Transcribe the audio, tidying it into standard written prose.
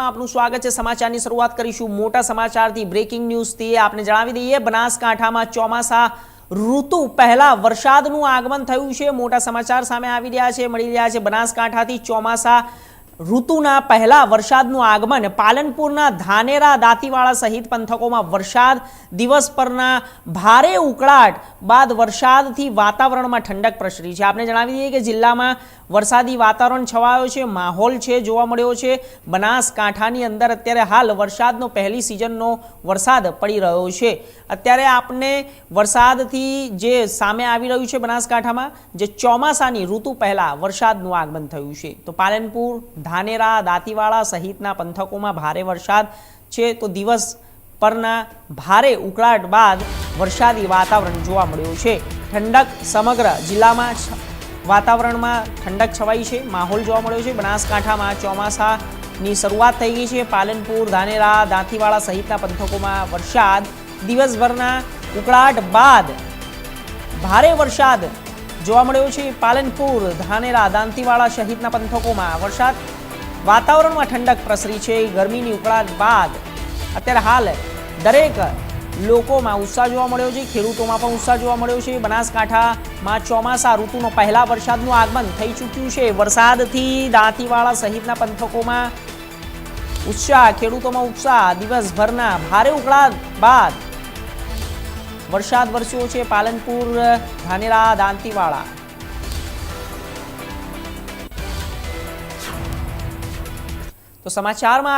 આપનું સ્વાગત છે। સમાચારની શરૂઆત કરીશું મોટા સમાચારથી। બ્રેકિંગ ન્યૂઝથી આપને જણાવી દઈએ બનાસકાંઠામાં ચોમાસા ઋતુ પહેલા વરસાદનું આગમન થયું છે। મોટા સમાચાર સામે આવી રહ્યા છે, મળી રહ્યા છે। બનાસકાંઠાથી ચોમાસા ઋતુના પહેલા વરસાદનું આગમન। પાલનપુરના ધાનેરા દાંતીવાડા સહિત પંથકોમાં વરસાદ। દિવસભરના ભારે ઉકળાટ બાદ વરસાદથી વાતાવરણમાં ઠંડક પ્રસરી છે। આપને જણાવી દઈએ કે જિલ્લામાં વરસાદી વાતાવરણ છવાયો છે, માહોલ છે જોવા મળ્યો છે। બનાસકાંઠાની અંદર અત્યારે હાલ વરસાદનો પહેલી સિઝનનો વરસાદ પડી રહ્યો છે। અત્યારે આપને વરસાદથી જે સામે આવી રહ્યું છે બનાસકાંઠામાં જે ચોમાસાની ઋતુ પહેલા વરસાદનું આગમન થયું છે। તો પાલનપુર, ધાનેરા, દાંતીવાડા સહિતના પંથકોમાં ભારે વરસાદ છે। તો દિવસ પરના ભારે ઉકળાટ બાદ વરસાદી વાતાવરણ જોવા મળ્યું છે। ઠંડક સમગ્ર જિલ્લામાં વાતાવરણમાં ઠંડક છવાઈ છે, માહોલ જોવા મળ્યો છે। બનાસકાંઠામાં ચોમાસાની શરૂઆત થઈ ગઈ છે। પાલનપુર, ધાનેરા, દાંતીવાડા સહિતના પંથકોમાં વરસાદ। દિવસભરના ઉકળાટ બાદ ભારે વરસાદ જોવા મળ્યો છે। પાલનપુર, ધાનેરા, દાંતીવાડા સહિતના પંથકોમાં વરસાદ। વાતાવરણમાં ઠંડક પ્રસરી છે। ગરમીની ઉકળાટ બાદ અત્યારે હાલ દરેક લોકોમાં ઉત્સાહ જોવા મળ્યો છે, ખેડૂતોમાં પણ ઉત્સાહ જોવા મળ્યો છે। બનાસકાંઠામાં ચોમાસા ઋતુનો પહેલા વરસાદનું આગમન થઈ ચૂક્યું છે। વરસાદથી દાંતીવાડા સહિતના પંથકોમાં ઉત્સાહ, ખેડૂતોમાં ઉત્સાહ। દિવસભરના ભારે ઉકળાટ બાદ વરસાદ વરસ્યો છે। પાલનપુર, ધાનેરા, દાંતીવાડા તો સમાચારમાં